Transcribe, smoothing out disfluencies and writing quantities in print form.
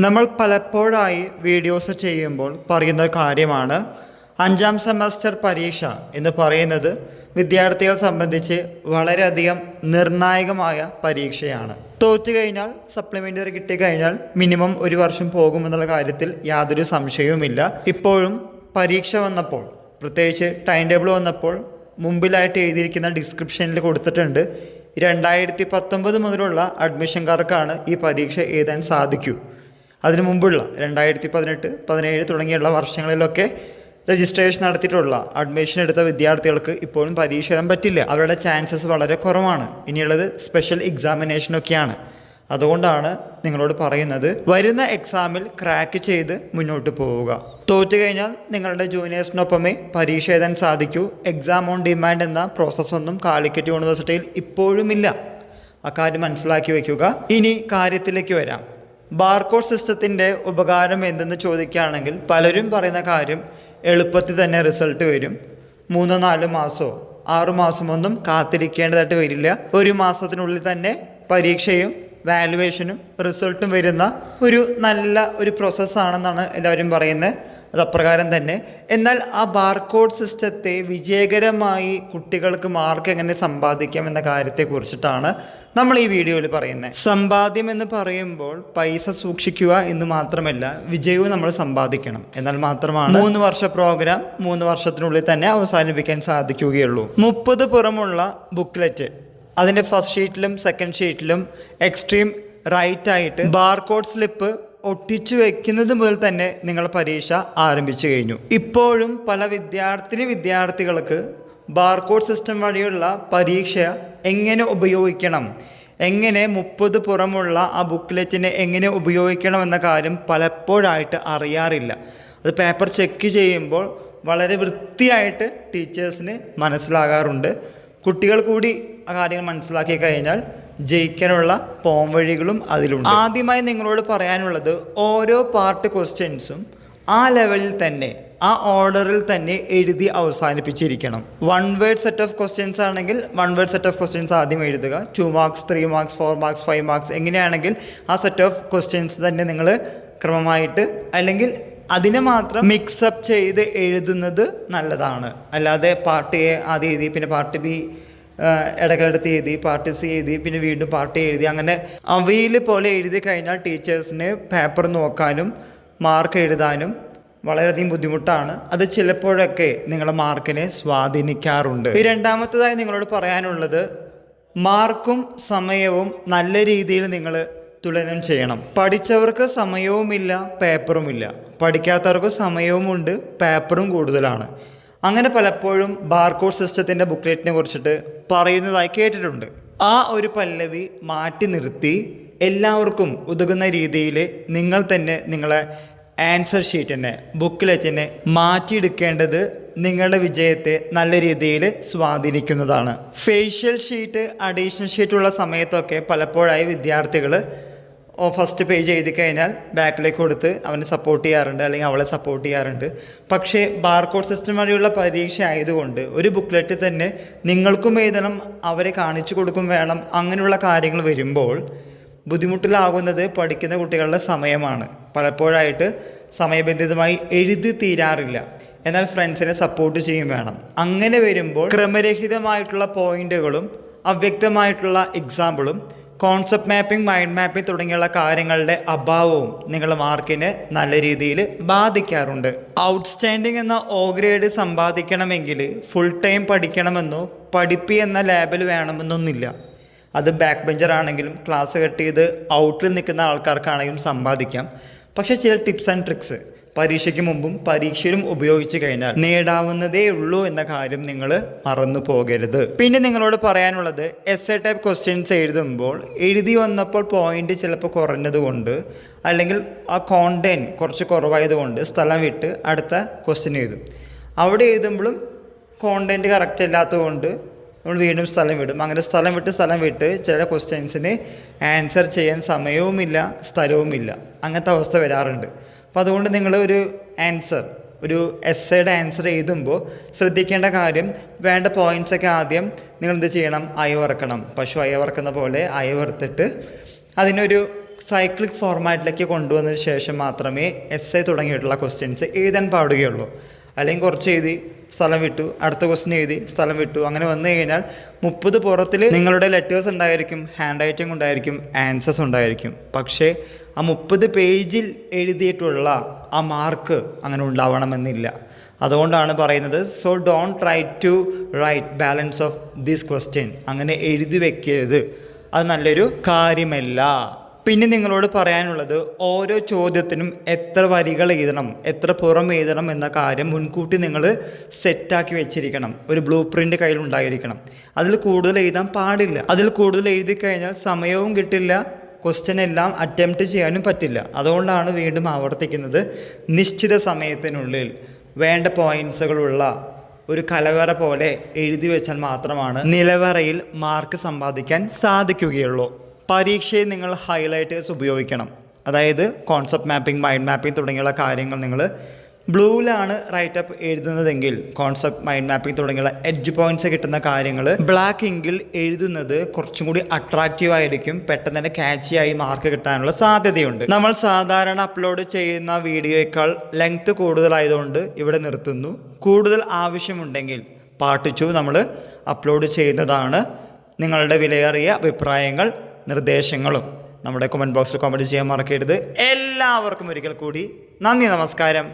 നമ്മൾ പലപ്പോഴായി വീഡിയോസ് ചെയ്യുമ്പോൾ പറയുന്ന കാര്യമാണ് അഞ്ചാം സെമസ്റ്റർ പരീക്ഷ എന്ന് പറയുന്നത് വിദ്യാർത്ഥികളെ സംബന്ധിച്ച് വളരെയധികം നിർണായകമായ പരീക്ഷയാണ്. തോറ്റു കഴിഞ്ഞാൽ സപ്ലിമെൻ്ററി കിട്ടിക്കഴിഞ്ഞാൽ മിനിമം ഒരു വർഷം പോകുമെന്നുള്ള കാര്യത്തിൽ യാതൊരു സംശയവുമില്ല. ഇപ്പോഴും പരീക്ഷ വന്നപ്പോൾ, പ്രത്യേകിച്ച് ടൈം ടേബിൾ വന്നപ്പോൾ മുമ്പിലായിട്ട് എഴുതിയിരിക്കുന്ന ഡിസ്ക്രിപ്ഷനിൽ കൊടുത്തിട്ടുണ്ട് 2019 മുതലുള്ള അഡ്മിഷൻകാർക്കാണ് ഈ പരീക്ഷ എഴുതാൻ സാധിക്കൂ. അതിനു മുമ്പുള്ള 2018, 17 തുടങ്ങിയുള്ള വർഷങ്ങളിലൊക്കെ രജിസ്ട്രേഷൻ നടത്തിയിട്ടുള്ള അഡ്മിഷൻ എടുത്ത വിദ്യാർത്ഥികൾക്ക് ഇപ്പോഴും പരീക്ഷ എഴുതാൻ പറ്റില്ല. അവരുടെ ചാൻസസ് വളരെ കുറവാണ്. ഇനിയുള്ളത് സ്പെഷ്യൽ എക്സാമിനേഷനൊക്കെയാണ്. അതുകൊണ്ടാണ് നിങ്ങളോട് പറയുന്നത്, വരുന്ന എക്സാമിൽ ക്രാക്ക് ചെയ്ത് മുന്നോട്ട് പോവുക. തോറ്റു കഴിഞ്ഞാൽ നിങ്ങളുടെ ജൂനിയേഴ്സിനൊപ്പമേ പരീക്ഷ എഴുതാൻ സാധിക്കൂ. എക്സാം ഓൺ ഡിമാൻഡ് എന്ന പ്രോസസ്സൊന്നും കാലിക്കറ്റ് യൂണിവേഴ്സിറ്റിയിൽ ഇപ്പോഴുമില്ല. അക്കാര്യം മനസ്സിലാക്കി വയ്ക്കുക. ഇനി കാര്യത്തിലേക്ക് വരാം. ബാർകോഡ് സിസ്റ്റത്തിൻ്റെ ഉപകാരം എന്തെന്ന് ചോദിക്കുകയാണെങ്കിൽ പലരും പറയുന്ന കാര്യം എളുപ്പത്തിൽ തന്നെ റിസൾട്ട് വരും. 3-4 മാസമോ 6 മാസമൊന്നും കാത്തിരിക്കേണ്ടതായിട്ട് വരില്ല. 1 മാസത്തിനുള്ളിൽ തന്നെ പരീക്ഷയും വാലുവേഷനും റിസൾട്ടും വരുന്ന ഒരു നല്ല ഒരു പ്രോസസ്സാണെന്നാണ് എല്ലാവരും പറയുന്നത്. അത് അപ്രകാരം തന്നെ. എന്നാൽ ആ ബാർകോഡ് സിസ്റ്റത്തെ വിജയകരമായി കുട്ടികൾക്ക് മാർക്ക് എങ്ങനെ സമ്പാദിക്കാം എന്ന കാര്യത്തെക്കുറിച്ചിട്ടാണ് നമ്മൾ ഈ വീഡിയോയിൽ പറയുന്നത്. സമ്പാദ്യം എന്ന് പറയുമ്പോൾ പൈസ സൂക്ഷിക്കുക എന്ന് മാത്രമല്ല, വിജയവും നമ്മൾ സമ്പാദിക്കണം. എന്നാൽ മാത്രമാണ് 3 വർഷ പ്രോഗ്രാം 3 വർഷത്തിനുള്ളിൽ തന്നെ അവസാനിപ്പിക്കാൻ സാധിക്കുകയുള്ളൂ. 30 പുറമുള്ള ബുക്ക്ലെറ്റ്, അതിൻ്റെ ഫസ്റ്റ് ഷീറ്റിലും സെക്കൻഡ് ഷീറ്റിലും എക്സ്ട്രീം റൈറ്റ് ആയിട്ട് ബാർകോഡ് സ്ലിപ്പ് ഒട്ടിച്ചു വെക്കുന്നത് മുതൽ തന്നെ നിങ്ങൾ പരീക്ഷ ആരംഭിച്ചു കഴിഞ്ഞു. ഇപ്പോഴും പല വിദ്യാർത്ഥികൾക്ക് ബാർകോഡ് സിസ്റ്റം വഴിയുള്ള പരീക്ഷ എങ്ങനെ ഉപയോഗിക്കണം, എങ്ങനെ 30 പുറമുള്ള ആ ബുക്ക്ലെറ്റിനെ എങ്ങനെ ഉപയോഗിക്കണം എന്ന കാര്യം പലപ്പോഴായിട്ട് അറിയാറില്ല. അത് പേപ്പർ ചെക്ക് ചെയ്യുമ്പോൾ വളരെ വൃത്തിയായിട്ട് ടീച്ചേഴ്സിന് മനസ്സിലാകാറുണ്ട്. കുട്ടികൾ കൂടി ആ കാര്യങ്ങൾ മനസ്സിലാക്കി കഴിഞ്ഞാൽ ജയിക്കാനുള്ള പോംവഴികളും അതിലുണ്ട്. ആദ്യമായി നിങ്ങളോട് പറയാനുള്ളത്, ഓരോ പാർട്ട് ക്വസ്റ്റ്യൻസും ആ ലെവലിൽ തന്നെ, ആ ഓർഡറിൽ തന്നെ എഴുതി അവസാനിപ്പിച്ചിരിക്കണം. 1 വേർഡ് സെറ്റ് ഓഫ് ക്വസ്റ്റ്യൻസ് ആണെങ്കിൽ 1 വേർഡ് സെറ്റ് ഓഫ് ക്വസ്റ്റ്യൻസ് ആദ്യം എഴുതുക. 2 മാർക്സ് 3 മാർക്സ് 4 മാർക്സ് 5 മാർക്സ് എങ്ങനെയാണെങ്കിൽ ആ സെറ്റ് ഓഫ് ക്വസ്റ്റ്യൻസ് തന്നെ നിങ്ങൾ ക്രമമായിട്ട്, അല്ലെങ്കിൽ അതിനെ മാത്രം മിക്സപ്പ് ചെയ്ത് എഴുതുന്നത് നല്ലതാണ്. അല്ലാതെ പാർട്ട് എ ആദ്യം എഴുതി, പിന്നെ പാർട്ട് ബി ഇടയ്ക്കെടുത്ത് എഴുതി, പാർട്ട് സി എഴുതി, പിന്നെ വീണ്ടും പാർട്ട് എഴുതി, അങ്ങനെ അവയിൽ പോലെ എഴുതി കഴിഞ്ഞാൽ ടീച്ചേഴ്സിന് പേപ്പർ നോക്കാനും മാർക്ക് എഴുതാനും വളരെയധികം ബുദ്ധിമുട്ടാണ്. അത് ചിലപ്പോഴൊക്കെ നിങ്ങളുടെ മാർക്കിനെ സ്വാധീനിക്കാറുണ്ട്. രണ്ടാമത്തേതായി നിങ്ങളോട് പറയാനുള്ളത്, മാർക്കും സമയവും നല്ല രീതിയിൽ നിങ്ങൾ തുലനം ചെയ്യണം. പഠിച്ചവർക്ക് സമയവുമില്ല, പേപ്പറുമില്ല. പഠിക്കാത്തവർക്ക് സമയവുമുണ്ട്, പേപ്പറും കൂടുതലാണ്. അങ്ങനെ പലപ്പോഴും ബാർകോഡ് സിസ്റ്റത്തിൻ്റെ ബുക്ക്ലെറ്റിനെ കുറിച്ചിട്ട് പറയുന്നതായി കേട്ടിട്ടുണ്ട്. ആ ഒരു പല്ലവി മാറ്റി നിർത്തി എല്ലാവർക്കും ഉതകുന്ന രീതിയിൽ നിങ്ങൾ തന്നെ നിങ്ങളെ ആൻസർ ഷീറ്റിനെ, ബുക്ക്ലെറ്റിനെ മാറ്റിയെടുക്കേണ്ടത് നിങ്ങളുടെ വിജയത്തെ നല്ല രീതിയിൽ സ്വാധീനിക്കുന്നതാണ്. ഫേഷ്യൽ ഷീറ്റ്, അഡീഷണൽ ഷീറ്റുള്ള സമയത്തൊക്കെ പലപ്പോഴായി വിദ്യാർത്ഥികൾ ഫസ്റ്റ് പേജ് എഴുതി കഴിഞ്ഞാൽ ബാക്കിലേക്ക് കൊടുത്ത് അവനെ സപ്പോർട്ട് ചെയ്യാറുണ്ട്, അല്ലെങ്കിൽ അവളെ സപ്പോർട്ട് ചെയ്യാറുണ്ട്. പക്ഷേ ബാർകോഡ് സിസ്റ്റം വഴിയുള്ള പരീക്ഷ ആയതുകൊണ്ട് ഒരു ബുക്ക്ലെറ്റ് തന്നെ നിങ്ങൾക്കും എഴുതണം, അവരെ കാണിച്ചു കൊടുക്കും വേണം. അങ്ങനെയുള്ള കാര്യങ്ങൾ വരുമ്പോൾ ബുദ്ധിമുട്ടിലാകുന്നത് പഠിക്കുന്ന കുട്ടികളുടെ സമയമാണ്. പലപ്പോഴായിട്ട് സമയബന്ധിതമായി എഴുതി തീരാറില്ല. എന്നാൽ ഫ്രണ്ട്സിനെ സപ്പോർട്ട് ചെയ്യും വേണം. അങ്ങനെ വരുമ്പോൾ ക്രമരഹിതമായിട്ടുള്ള പോയിന്റുകളും അവ്യക്തമായിട്ടുള്ള എക്സാമ്പിളും കോൺസെപ്റ്റ് മാപ്പിംഗ്, മൈൻഡ് മാപ്പിംഗ് തുടങ്ങിയുള്ള കാര്യങ്ങളുടെ അഭാവവും നിങ്ങളുടെ മാർക്കിനെ നല്ല രീതിയിൽ ബാധിക്കാറുണ്ട്. ഔട്ട്സ്റ്റാൻഡിംഗ് എന്ന O ഗ്രേഡ് സമ്പാദിക്കണമെങ്കിൽ ഫുൾ ടൈം പഠിക്കണമെന്നോ പഠിപ്പി എന്ന ലേബൽ വേണമെന്നൊന്നുമില്ല. അത് ബാക്ക് ബെഞ്ചർ ആണെങ്കിലും ക്ലാസ് കട്ട് ചെയ്ത് ഔട്ടിൽ നിൽക്കുന്ന ആൾക്കാർക്കാണെങ്കിലും സമ്പാദിക്കാം. പക്ഷേ ചില ടിപ്സ് ആൻഡ് ട്രിക്സ് പരീക്ഷയ്ക്ക് മുമ്പും പരീക്ഷയിലും ഉപയോഗിച്ച് കഴിഞ്ഞാൽ നേടാവുന്നതേ ഉള്ളൂ എന്ന കാര്യം നിങ്ങൾ മറന്നു പോകരുത്. പിന്നെ നിങ്ങളോട് പറയാനുള്ളത്, എസ്സേ ടൈപ്പ് ക്വസ്റ്റ്യൻസ് എഴുതുമ്പോൾ എഴുതി വന്നപ്പോൾ പോയിന്റ് ചിലപ്പോൾ കുറഞ്ഞതുകൊണ്ട്, അല്ലെങ്കിൽ ആ കോണ്ടന്റ് കുറച്ച് കുറവായതുകൊണ്ട് സ്ഥലം വിട്ട് അടുത്ത ക്വസ്റ്റ്യൻ എഴുതും. അവിടെ എഴുതുമ്പോഴും കോണ്ടന്റ് കറക്റ്റ് അല്ലാത്തതുകൊണ്ട് നമ്മൾ വീണ്ടും സ്ഥലം വിടും. അങ്ങനെ സ്ഥലം വിട്ട് ചില ക്വസ്റ്റ്യൻസിന് ആൻസർ ചെയ്യാൻ സമയവുമില്ല, സ്ഥലവുമില്ല. അങ്ങനത്തെ അവസ്ഥ വരാറുണ്ട്. അപ്പോൾ അതുകൊണ്ട് നിങ്ങൾ ഒരു എസ്സേയുടെ ആൻസർ എഴുതുമ്പോൾ ശ്രദ്ധിക്കേണ്ട കാര്യം, വേണ്ട പോയിൻറ്റ്സൊക്കെ ആദ്യം നിങ്ങൾ എന്ത് ചെയ്യണം, അയവറക്കണം. പശു അയവറക്കുന്ന പോലെ അയവറുത്തിട്ട് അതിനൊരു സൈക്ലിക് ഫോർമാറ്റിലേക്ക് കൊണ്ടുവന്നതിന് ശേഷം മാത്രമേ എസ് തുടങ്ങിയിട്ടുള്ള ക്വസ്റ്റ്യൻസ് എഴുതാൻ പാടുകയുള്ളൂ. അല്ലെങ്കിൽ കുറച്ച് എഴുതി സ്ഥലം വിട്ടു, അടുത്ത ക്വസ്റ്റ്യൻ എഴുതി സ്ഥലം വിട്ടു, അങ്ങനെ വന്നു കഴിഞ്ഞാൽ 30 പുറത്തിൽ നിങ്ങളുടെ ലെറ്റേഴ്സ് ഉണ്ടായിരിക്കും, ഹാൻഡ് റൈറ്റിംഗ് ഉണ്ടായിരിക്കും, ആൻസേഴ്സ് ഉണ്ടായിരിക്കും. പക്ഷേ ആ 30 പേജിൽ എഴുതിയിട്ടുള്ള ആ മാർക്ക് അങ്ങനെ ഉണ്ടാവണമെന്നില്ല. അതുകൊണ്ടാണ് പറയുന്നത്, so don't try to write balance of this question. അങ്ങനെ എഴുതി വെക്കരുത്, അത് നല്ലൊരു കാര്യമല്ല. പിന്നെ നിങ്ങളോട് പറയാനുള്ളത്, ഓരോ ചോദ്യത്തിനും എത്ര വരികൾ എഴുതണം, എത്ര പുറം എഴുതണം എന്ന കാര്യം മുൻകൂട്ടി നിങ്ങൾ സെറ്റാക്കി വെച്ചിരിക്കണം. ഒരു ബ്ലൂ പ്രിൻ്റ് കയ്യിലുണ്ടായിരിക്കണം. അതിൽ കൂടുതൽ എഴുതാൻ പാടില്ല. അതിൽ കൂടുതൽ എഴുതി കഴിഞ്ഞാൽ സമയവും കിട്ടില്ല, ക്വസ്റ്റ്യൻ എല്ലാം അറ്റംപ്റ്റ് ചെയ്യാനും പറ്റില്ല. അതുകൊണ്ടാണ് വീണ്ടും ആവർത്തിക്കുന്നത്, നിശ്ചിത സമയത്തിനുള്ളിൽ വേണ്ട പോയിൻറ്റ്സുകളുള്ള ഒരു കലവറ പോലെ എഴുതി വെച്ചാൽ മാത്രമാണ് നിലവറയിൽ മാർക്ക് സമ്പാദിക്കാൻ സാധിക്കുകയുള്ളൂ. പരീക്ഷയിൽ നിങ്ങൾ ഹൈലൈറ്റേഴ്സ് ഉപയോഗിക്കണം. അതായത് കോൺസെപ്റ്റ് മാപ്പിംഗ്, മൈൻഡ് മാപ്പിംഗ് തുടങ്ങിയുള്ള കാര്യങ്ങൾ നിങ്ങൾ ബ്ലൂവിലാണ് റൈറ്റപ്പ് എഴുതുന്നതെങ്കിൽ, കോൺസെപ്റ്റ്, മൈൻഡ് മാപ്പിംഗ് തുടങ്ങിയുള്ള എഡ്ജ് പോയിന്റ്സ് കിട്ടുന്ന കാര്യങ്ങൾ ബ്ലാക്ക് ഇങ്കിൽ എഴുതുന്നത് കുറച്ചും കൂടി അട്രാക്റ്റീവ് ആയിരിക്കും, പെട്ടെന്ന് തന്നെ ക്യാച്ചിയായി മാർക്ക് കിട്ടാനുള്ള സാധ്യതയുണ്ട്. നമ്മൾ സാധാരണ അപ്ലോഡ് ചെയ്യുന്ന വീഡിയോയേക്കാൾ ലെങ്ത് കൂടുതലായതുകൊണ്ട് ഇവിടെ നിർത്തുന്നു. കൂടുതൽ ആവശ്യമുണ്ടെങ്കിൽ പാർട്ട് 2 നമ്മൾ അപ്ലോഡ് ചെയ്യുന്നതാണ്. നിങ്ങളുടെ വിലയേറിയ അഭിപ്രായങ്ങൾ, നിർദ്ദേശങ്ങളും നമ്മുടെ കമൻറ്റ് ബോക്സിൽ കമൻറ്റ് ചെയ്യാൻ മറക്കരുത്. എല്ലാവർക്കും ഒരിക്കൽ കൂടി നന്ദി, നമസ്കാരം.